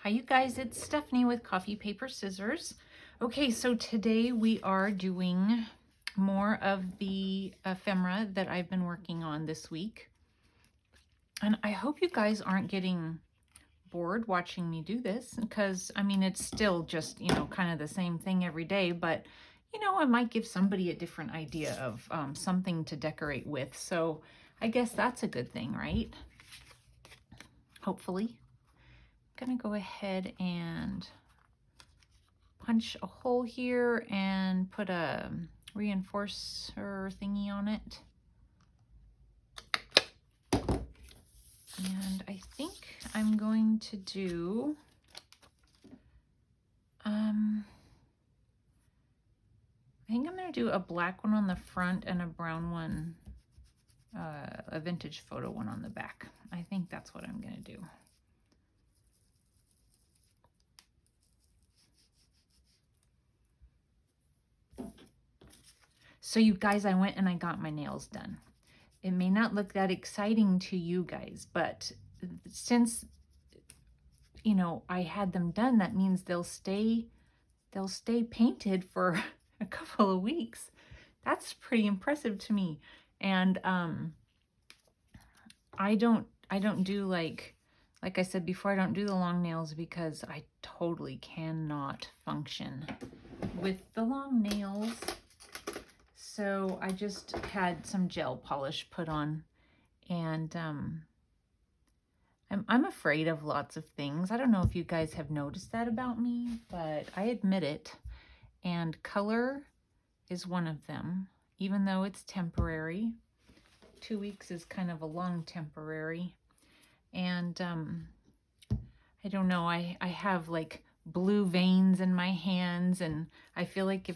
Hi you guys, it's Stephanie with Coffee Paper Scissors. Okay, so today we are doing more of the ephemera that I've been working on this week. And I hope you guys aren't getting bored watching me do this, because I mean it's still just, kind of the same thing every day, but I might give somebody a different idea of something to decorate with. So I guess that's a good thing, right? Hopefully. I'm gonna go ahead and punch a hole here and put a reinforcer thingy on it. And I think I'm going to do I think I'm going to do a black one on the front and a brown one, a vintage photo one on the back. I think that's what I'm going to do. So you guys, I went and I got my nails done. It may not look that exciting to you guys, but since, I had them done, that means they'll stay painted for a couple of weeks. That's pretty impressive to me. And I don't do like I said before, I don't do the long nails because I totally cannot function with the long nails. So I just had some gel polish put on, and I'm afraid of lots of things. I don't know if you guys have noticed that about me, but I admit it. And color is one of them, even though it's temporary. 2 weeks is kind of a long temporary. And I don't know, I have like blue veins in my hands, and I feel like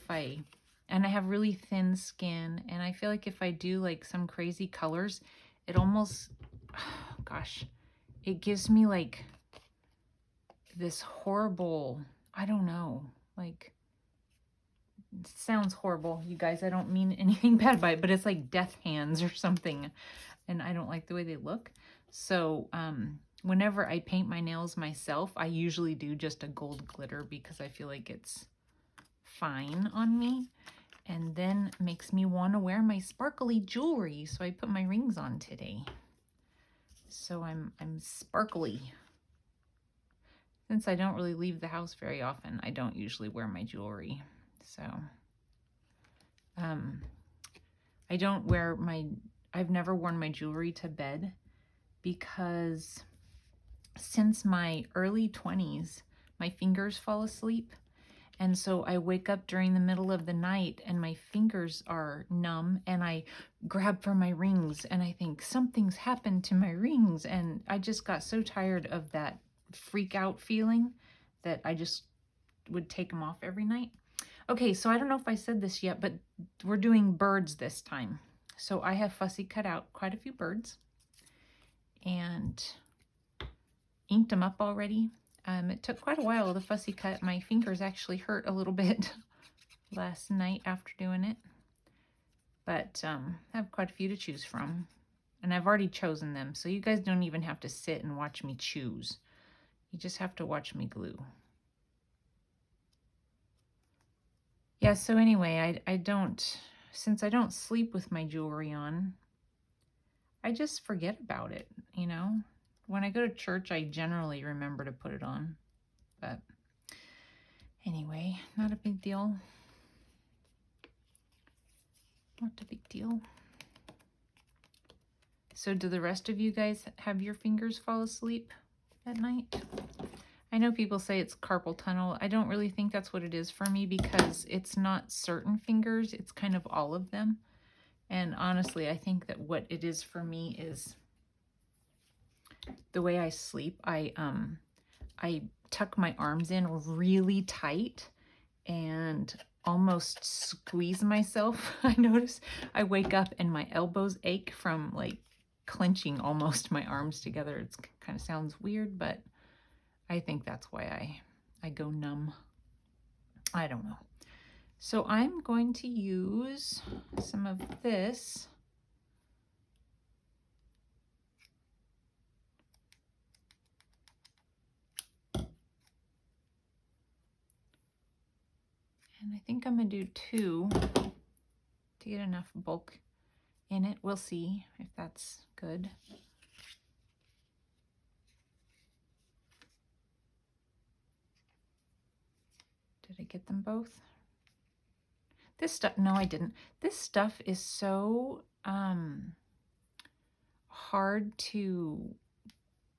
and I have really thin skin, and I feel like if I do like some crazy colors, it almost, oh gosh, it gives me like this horrible, I don't know, like, it sounds horrible, you guys. I don't mean anything bad by it, but it's like death hands or something, and I don't like the way they look. So whenever I paint my nails myself, I usually do just a gold glitter because I feel like it's fine on me, and then makes me want to wear my sparkly jewelry. So I put my rings on today. So I'm sparkly. Since I don't really leave the house very often, I don't usually wear my jewelry. So I've never worn my jewelry to bed because since my early 20s, my fingers fall asleep. And so I wake up during the middle of the night and my fingers are numb, and I grab for my rings and I think something's happened to my rings. And I just got so tired of that freak out feeling that I just would take them off every night. Okay, so I don't know if I said this yet, but we're doing birds this time. So I have fussy cut out quite a few birds and inked them up already. It took quite a while, the fussy cut. My fingers actually hurt a little bit last night after doing it. But I have quite a few to choose from. And I've already chosen them, so you guys don't even have to sit and watch me choose. You just have to watch me glue. Yeah, so anyway, since I don't sleep with my jewelry on, I just forget about it, When I go to church, I generally remember to put it on. But anyway, not a big deal. Not a big deal. So do the rest of you guys have your fingers fall asleep at night? I know people say it's carpal tunnel. I don't really think that's what it is for me, because it's not certain fingers. It's kind of all of them. And honestly, I think that what it is for me is the way I sleep. I tuck my arms in really tight and almost squeeze myself. I notice I wake up and my elbows ache from like clenching almost my arms together. It kind of sounds weird, but I think that's why I go numb. I don't know. So I'm going to use some of this And I think I'm going to do 2 to get enough bulk in it. We'll see if that's good. Did I get them both? This stuff, no, I didn't. This stuff is so hard to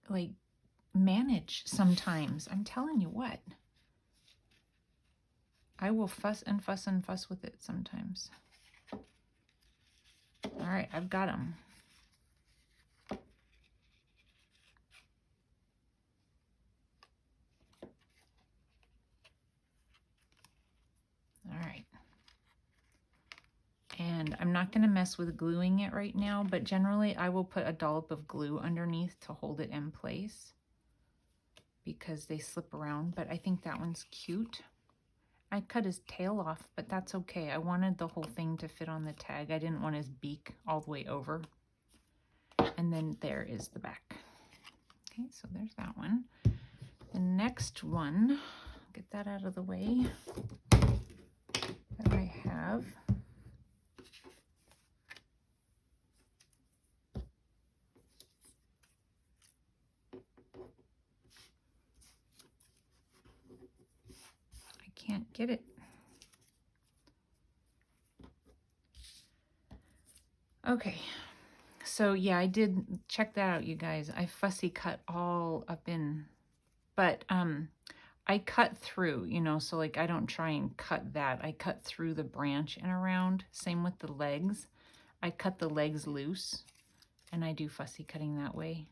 like manage sometimes. I'm telling you what. I will fuss and fuss and fuss with it sometimes. All right, I've got them. All right. And I'm not going to mess with gluing it right now, but generally I will put a dollop of glue underneath to hold it in place because they slip around, but I think that one's cute. I cut his tail off, but that's okay. I wanted the whole thing to fit on the tag. I didn't want his beak all the way over. And then there is the back. Okay, so there's that one. The next one, get that out of the way, that I have. I can't get it. Okay, so yeah, I did check that out, you guys. I fussy cut all up in, but I cut through, you know, so like I don't try and cut that. I cut through the branch and around. Same with the legs. I cut the legs loose and I do fussy cutting that way.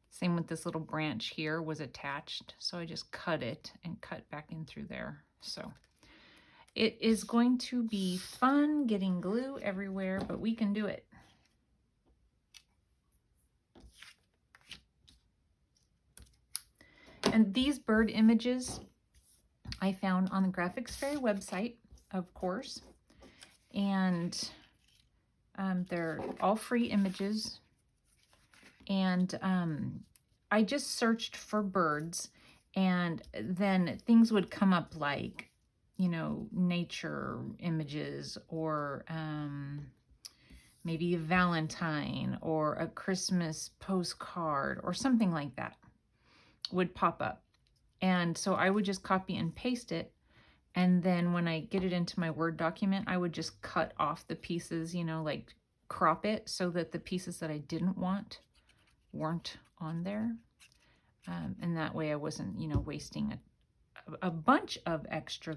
Same with this little branch here was attached, so I just cut it and cut back in through there. So it is going to be fun getting glue everywhere, but we can do it. And these bird images I found on the Graphics Fairy website, of course, and they're all free images. And I just searched for birds, and then things would come up like, you know, nature images, or maybe a Valentine or a Christmas postcard or something like that would pop up. And so I would just copy and paste it. And then when I get it into my Word document, I would just cut off the pieces, you know, like crop it so that the pieces that I didn't want weren't on there. And that way I wasn't, you know, wasting a bunch of extra,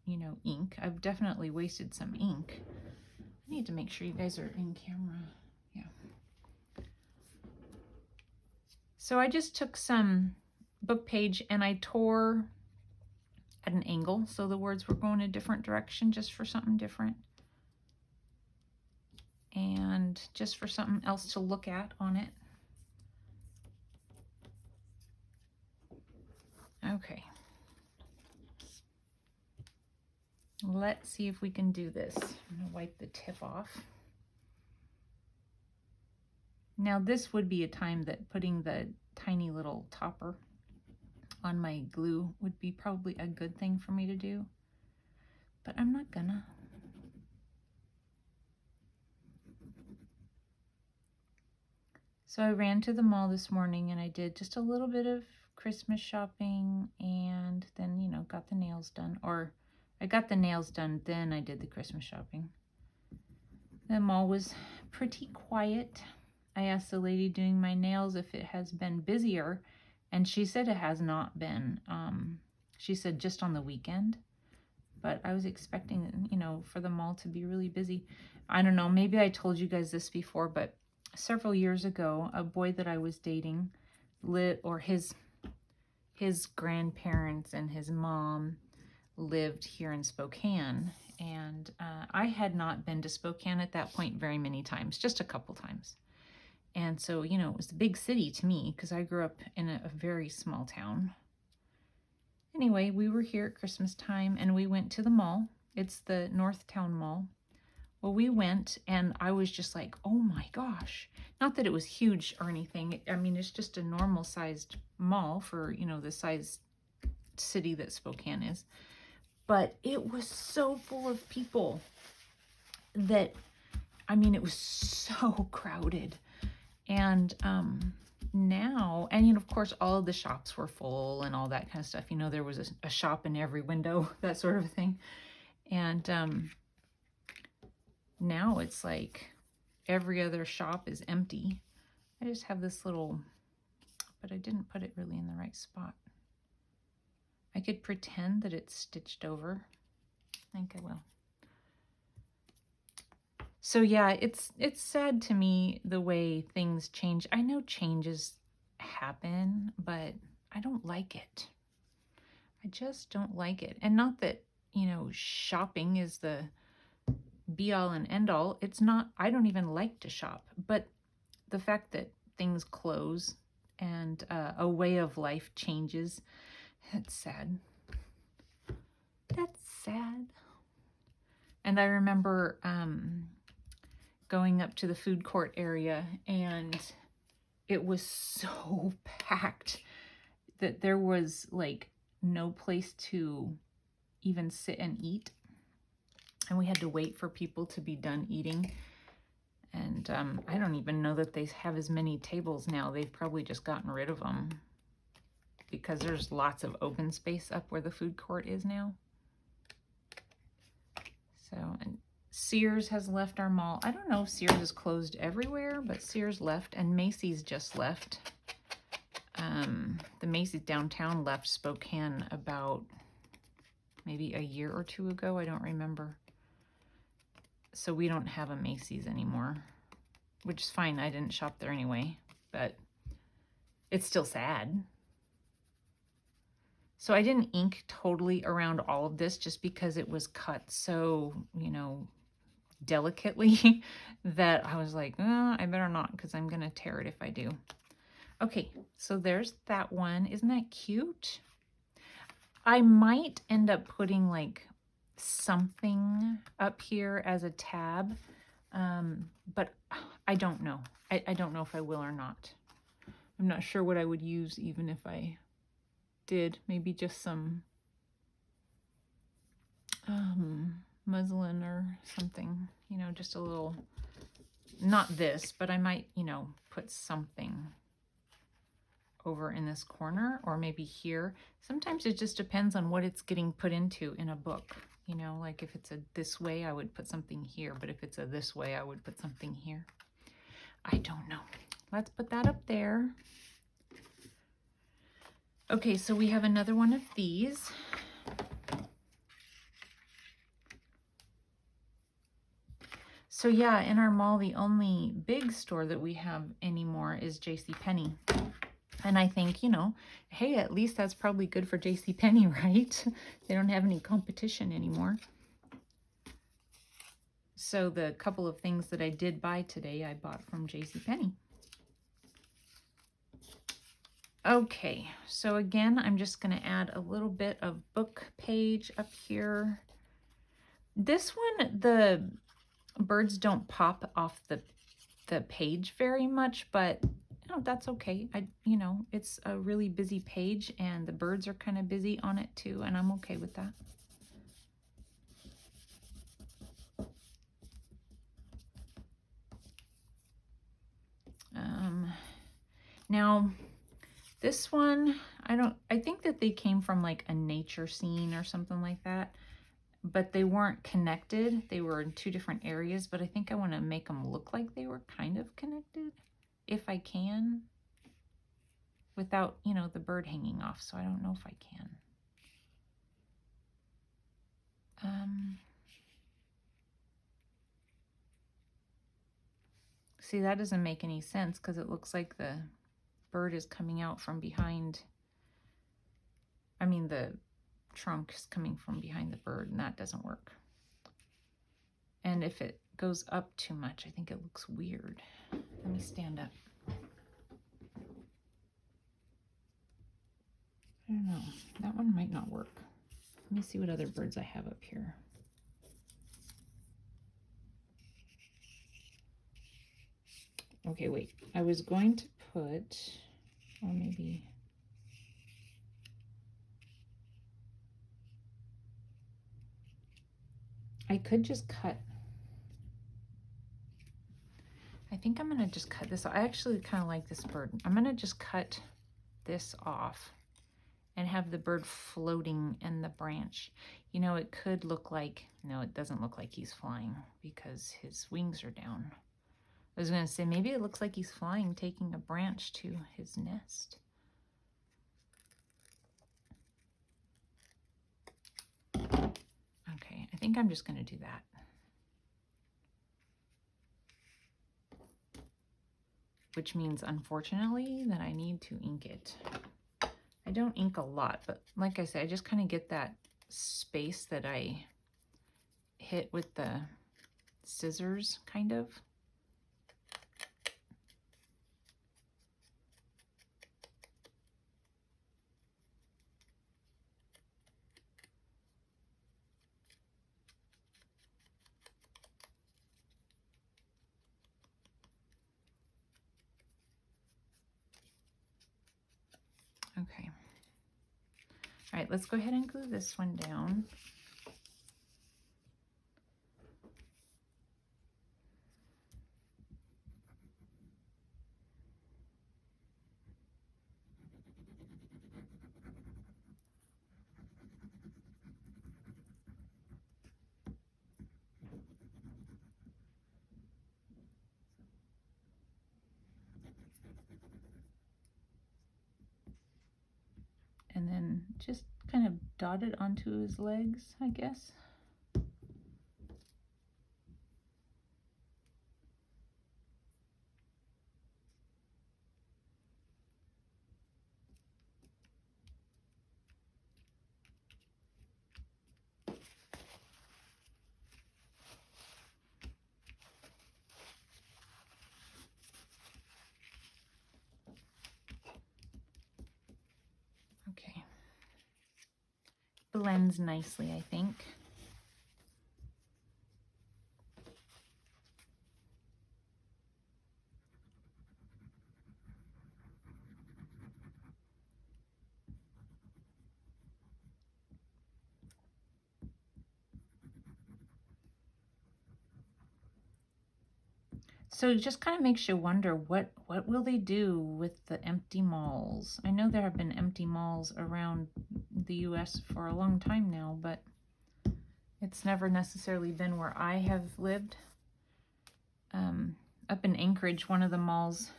you know, ink. I've definitely wasted some ink. I need to make sure you guys are in camera. Yeah. So I just took some book page and I tore at an angle so the words were going a different direction, just for something different and just for something else to look at on it. Okay, let's see if we can do this. I'm gonna wipe the tip off. Now this would be a time that putting the tiny little topper on my glue would be probably a good thing for me to do, but I'm not gonna. So I ran to the mall this morning and I did just a little bit of Christmas shopping, and then, you know, got the nails done. Or I got the nails done, then I did the Christmas shopping. The mall was pretty quiet. I asked the lady doing my nails if it has been busier, and she said it has not been. She said just on the weekend, but I was expecting, you know, for the mall to be really busy. I don't know, maybe I told you guys this before, but several years ago, a boy that I was dating, his grandparents and his mom lived here in Spokane, and I had not been to Spokane at that point very many times, just a couple times. And so, you know, it was a big city to me because I grew up in a very small town. Anyway, we were here at Christmas time and we went to the mall. It's the Northtown Mall. Well, we went and I was just like, oh my gosh. Not that it was huge or anything. I mean, it's just a normal sized mall for, you know, the size city that Spokane is. but it was so full of people that, I mean, it was so crowded. And now, and of course, all of the shops were full and all that kind of stuff. There was a shop in every window, that sort of thing. And now it's like every other shop is empty. I just have this little, but I didn't put it really in the right spot. I could pretend that it's stitched over. I think I will. So yeah, it's sad to me the way things change. I know changes happen, but I don't like it. I just don't like it. And not that, shopping is the be all and end all. It's not. I don't even like to shop, but the fact that things close and a way of life changes, that's sad. That's sad. And I remember going up to the food court area, and it was so packed that there was like no place to even sit and eat. And we had to wait for people to be done eating. And I don't even know that they have as many tables now. They've probably just gotten rid of them because there's lots of open space up where the food court is now. So, and Sears has left our mall. I don't know if Sears is closed everywhere, but Sears left, and Macy's just left. The Macy's downtown left Spokane about maybe a year or two ago. I don't remember. So we don't have a Macy's anymore, which is fine. I didn't shop there anyway, but it's still sad. So I didn't ink totally around all of this just because it was cut so, delicately that I was like, oh, I better not because I'm going to tear it if I do. Okay, so there's that one. Isn't that cute? I might end up putting like something up here as a tab, but I don't know. I don't know if I will or not. I'm not sure what I would use even if I did. Maybe just some muslin or something, just a little, not this, but I might, put something over in this corner or maybe here. Sometimes it just depends on what it's getting put into in a book. Like if it's a this way, I would put something here, but if it's a this way, I would put something here. I don't know. Let's put that up there. Okay, so we have another one of these. So yeah, in our mall, the only big store that we have anymore is JCPenney. And I think, hey, at least that's probably good for JCPenney, right? They don't have any competition anymore. So the couple of things that I did buy today, I bought from JCPenney. Okay, so again, I'm just going to add a little bit of book page up here. This one, the birds don't pop off the page very much, but that's okay. It's a really busy page and the birds are kind of busy on it too, and I'm okay with that. Now this one, I think that they came from like a nature scene or something like that, but they weren't connected. They were in two different areas, but I think I want to make them look like they were kind of connected if I can, without, the bird hanging off. So I don't know if I can. See, that doesn't make any sense because it looks like the bird is coming out from behind. I mean, the trunk is coming from behind the bird, and that doesn't work. And if it goes up too much, I think it looks weird. Let me stand up. I don't know. That one might not work. Let me see what other birds I have up here. Okay, wait. I was going to put, or maybe, I could just cut. I think I'm going to just cut this off. I actually kind of like this bird. I'm going to just cut this off and have the bird floating in the branch. You know, it could look like, no, it doesn't look like he's flying because his wings are down. I was going to say, maybe it looks like he's flying, taking a branch to his nest. Okay, I think I'm just going to do that. Which means, unfortunately, that I need to ink it. I don't ink a lot, but like I said, I just kind of get that space that I hit with the scissors, kind of. Okay. All right, let's go ahead and glue this one down. And then just kind of dot it onto his legs, I guess. Okay. Blends nicely, I think. So it just kind of makes you wonder, what will they do with the empty malls? I know there have been empty malls around the US for a long time now, but it's never necessarily been where I have lived. Up in Anchorage, one of the malls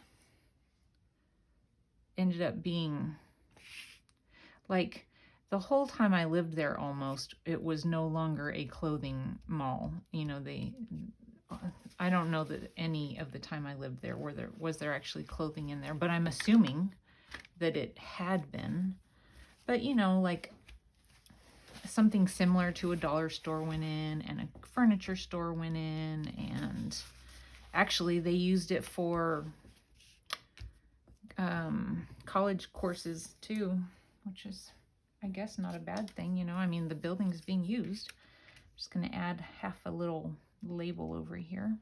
ended up being like, the whole time I lived there almost, it was no longer a clothing mall. You know, I don't know that any of the time I lived there was there actually clothing in there, but I'm assuming that it had been. But you know, like something similar to a dollar store went in and a furniture store went in, and actually they used it for college courses too, which is, I guess, not a bad thing. You know, I mean, the building's being used. I'm just going to add half a little label over here.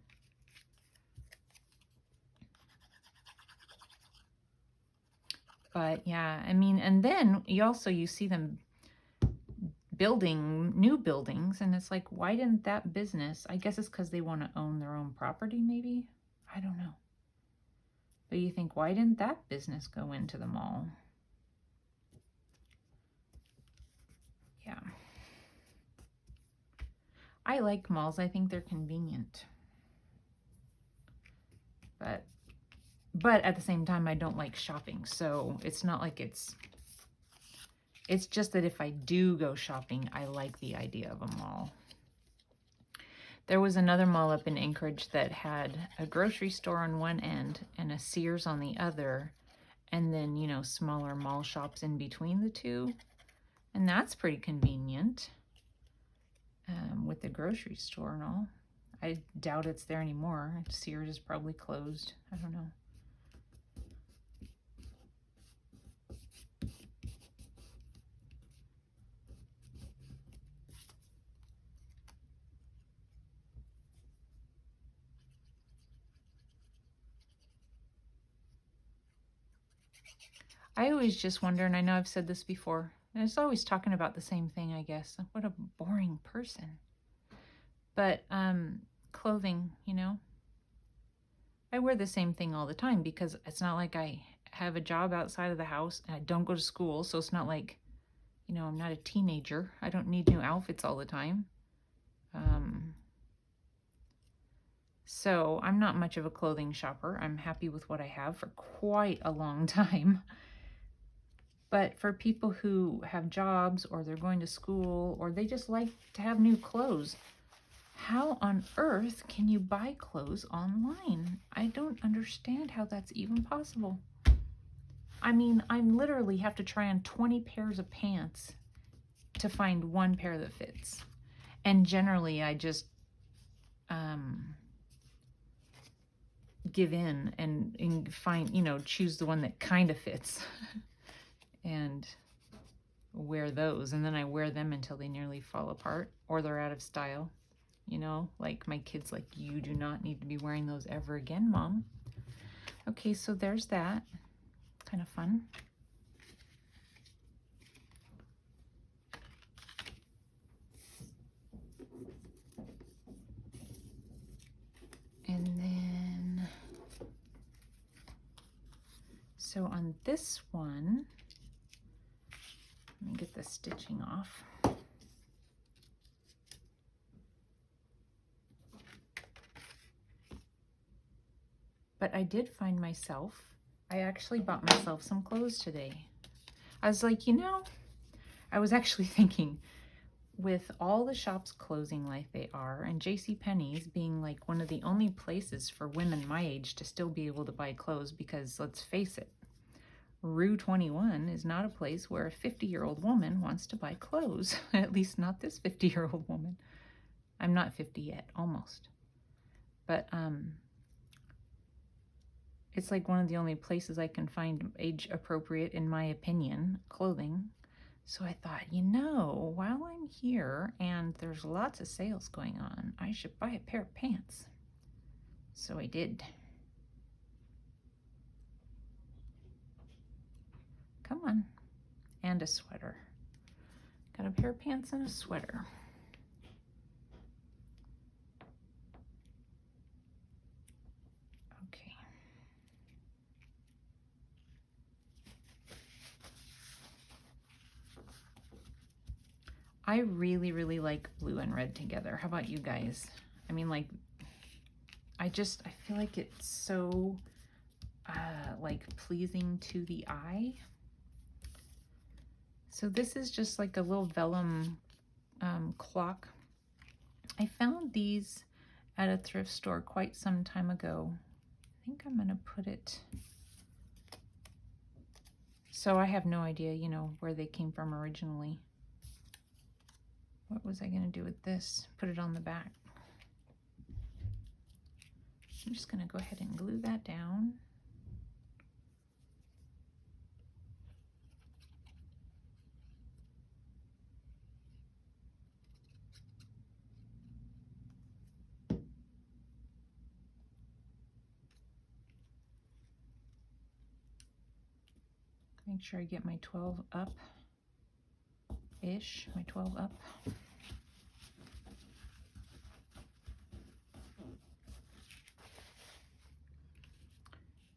But yeah, I mean, and then you see them building new buildings, and it's like, why didn't that business, I guess it's because they want to own their own property, maybe? I don't know. But you think, why didn't that business go into the mall? Yeah. I like malls. I think they're convenient. But at the same time, I don't like shopping. So it's not like it's just that if I do go shopping, I like the idea of a mall. There was another mall up in Anchorage that had a grocery store on one end and a Sears on the other, and then, you know, smaller mall shops in between the two. And that's pretty convenient with the grocery store and all. I doubt it's there anymore. Sears is probably closed. I don't know. I always just wonder, and I know I've said this before, and it's always talking about the same thing, I guess. What a boring person. But clothing, you know, I wear the same thing all the time because it's not like I have a job outside of the house and I don't go to school. So it's not like, you know, I'm not a teenager. I don't need new outfits all the time. So I'm not much of a clothing shopper. I'm happy with what I have for quite a long time. But for people who have jobs or they're going to school or they just like to have new clothes, how on earth can you buy clothes online? I don't understand how that's even possible. I mean, I literally have to try on 20 pairs of pants to find one pair that fits. And generally I just give in and find, you know, choose the one that kind of fits and wear those. And then I wear them until they nearly fall apart or they're out of style. You know, like my kids, like, you do not need to be wearing those ever again, Mom. Okay, so there's that. Kind of fun. And then, so on this one, let me get the stitching off. But I did find myself, I actually bought myself some clothes today. I was like, you know, I was actually thinking, with all the shops closing like they are, and JCPenney's being like one of the only places for women my age to still be able to buy clothes, because let's face it, Rue 21 is not a place where a 50-year-old woman wants to buy clothes. At least not this 50-year-old woman. I'm not 50 yet, almost. But it's like one of the only places I can find age appropriate, in my opinion, clothing. So I thought, you know, while I'm here and there's lots of sales going on, I should buy a pair of pants. So I did. Come on. And a sweater. Got a pair of pants and a sweater. Okay. I really, really like blue and red together. How about you guys? I mean, like, I feel like it's so, like, pleasing to the eye. So this is just like a little vellum clock. I found these at a thrift store quite some time ago. I think I'm gonna put it, so I have no idea, you know, where they came from originally. What was I gonna do with this? Put it on the back. I'm just gonna go ahead and glue that down. Make sure I get my 12 up-ish, my 12 up.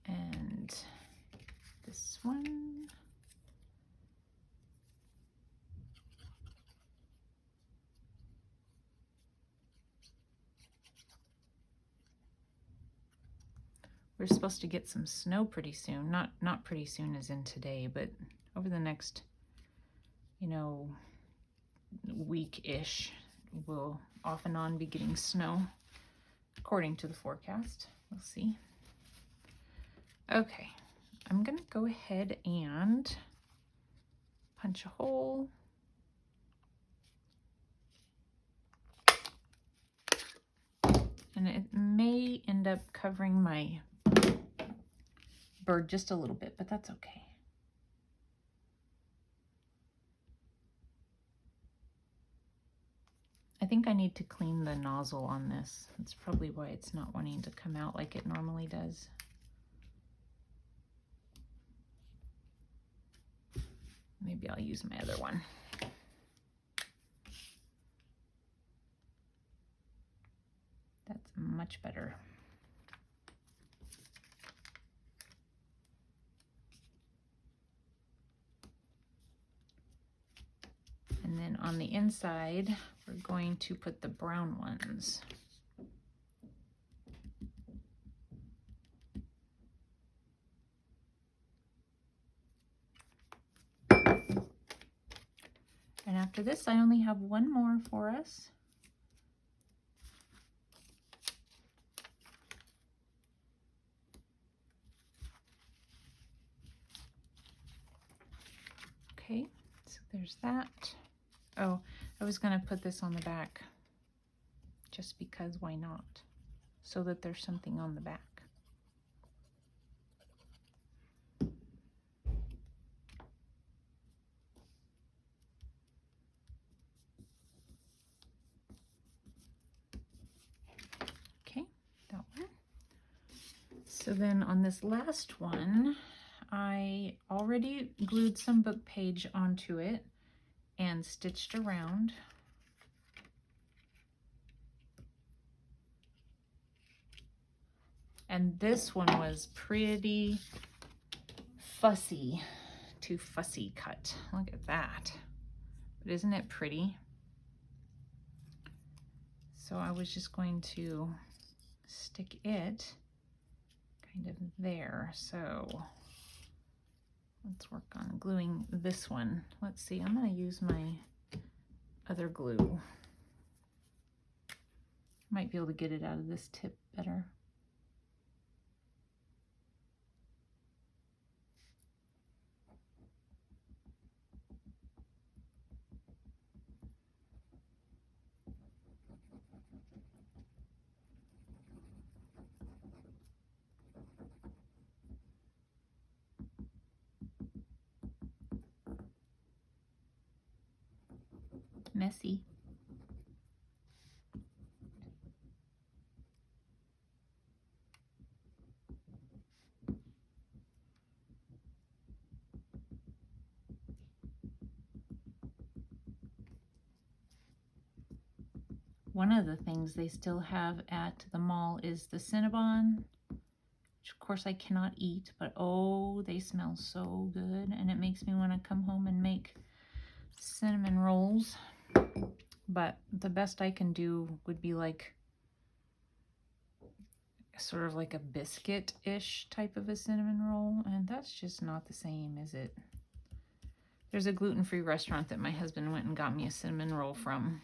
And this one. We're supposed to get some snow pretty soon. Not pretty soon as in today, but over the next, you know, week-ish, we'll off and on be getting snow, according to the forecast. We'll see. Okay, I'm gonna go ahead and punch a hole. And it may end up covering my bird just a little bit, but that's okay. I think I need to clean the nozzle on this. That's probably why it's not wanting to come out like it normally does. Maybe I'll use my other one. much better. And then on the inside, we're going to put the brown ones. And after this, I only have one more for us. Okay, so there's that. Oh, I was gonna put this on the back just because why not? So that there's something on the back. Okay, that one. So then on this last one, I already glued some book page onto it and stitched around. And this one was pretty fussy, too fussy cut. Look at that. But isn't it pretty? So I was just going to stick it kind of there. So let's work on gluing this one. Let's see, I'm going to use my other glue. Might be able to get it out of this tip better. Messy. One of the things they still have at the mall is the Cinnabon, which of course I cannot eat, but oh, they smell so good, and it makes me want to come home and make cinnamon rolls. But the best I can do would be like sort of like a biscuit-ish type of a cinnamon roll, and that's just not the same, is it? There's a gluten-free restaurant that my husband went and got me a cinnamon roll from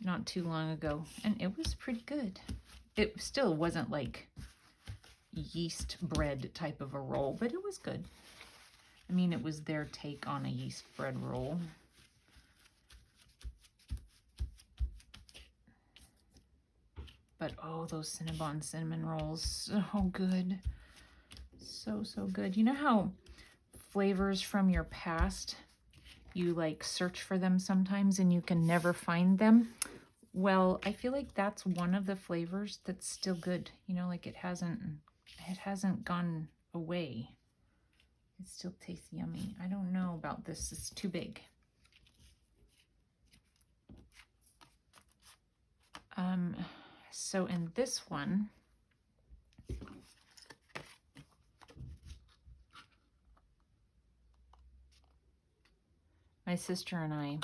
not too long ago, and it was pretty good. It still wasn't like yeast bread type of a roll, but it was good. I mean, it was their take on a yeast bread roll. But oh, those Cinnabon cinnamon rolls, so good. So, so good. You know how flavors from your past, you like search for them sometimes and you can never find them? Well, I feel like that's one of the flavors that's still good. You know, like it hasn't gone away. It still tastes yummy. I don't know about this. It's too big. So in this one, my sister and I,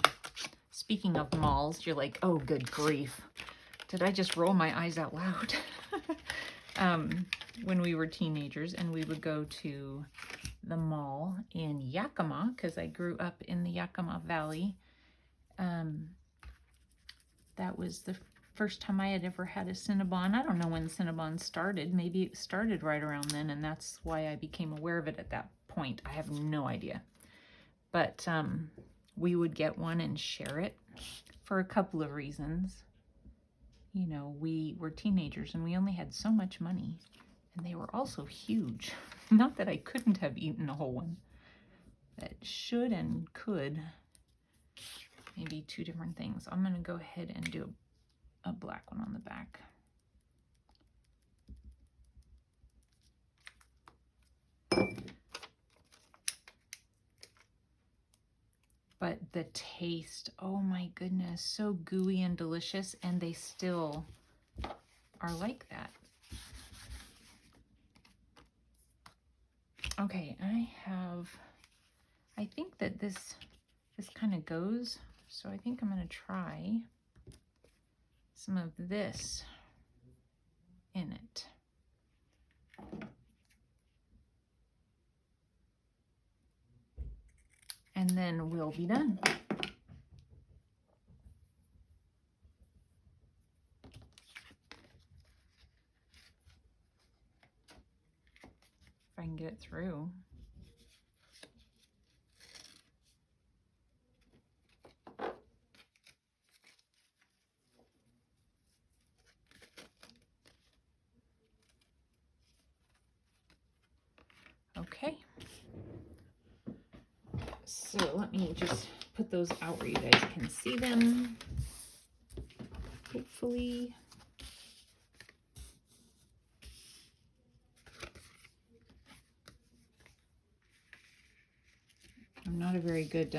speaking of malls, you're like, oh, good grief. Did I just roll my eyes out loud? When we were teenagers and we would go to the mall in Yakima, because I grew up in the Yakima Valley. That was the first time I had ever had a Cinnabon. I don't know when Cinnabon started. Maybe it started right around then, and that's why I became aware of it at that point. I have no idea. But we would get one and share it for a couple of reasons. You know, we were teenagers and we only had so much money, and they were also huge. Not that I couldn't have eaten a whole one. That should and could. Maybe two different things. I'm going to go ahead and do a black one on the back. But the taste, oh my goodness, so gooey and delicious, and they still are like that. Okay, I think that this kind of goes, so I think I'm going to try some of this in it. And then we'll be done. If I can get it through. Okay. So let me just put those out where you guys can see them. Hopefully. I'm not a very good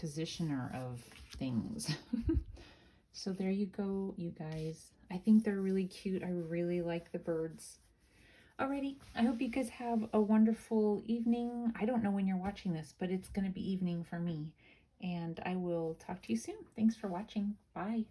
positioner of things. So there you go, you guys. I think they're really cute. I really like the birds. Alrighty, I hope you guys have a wonderful evening. I don't know when you're watching this, but it's going to be evening for me. And I will talk to you soon. Thanks for watching. Bye.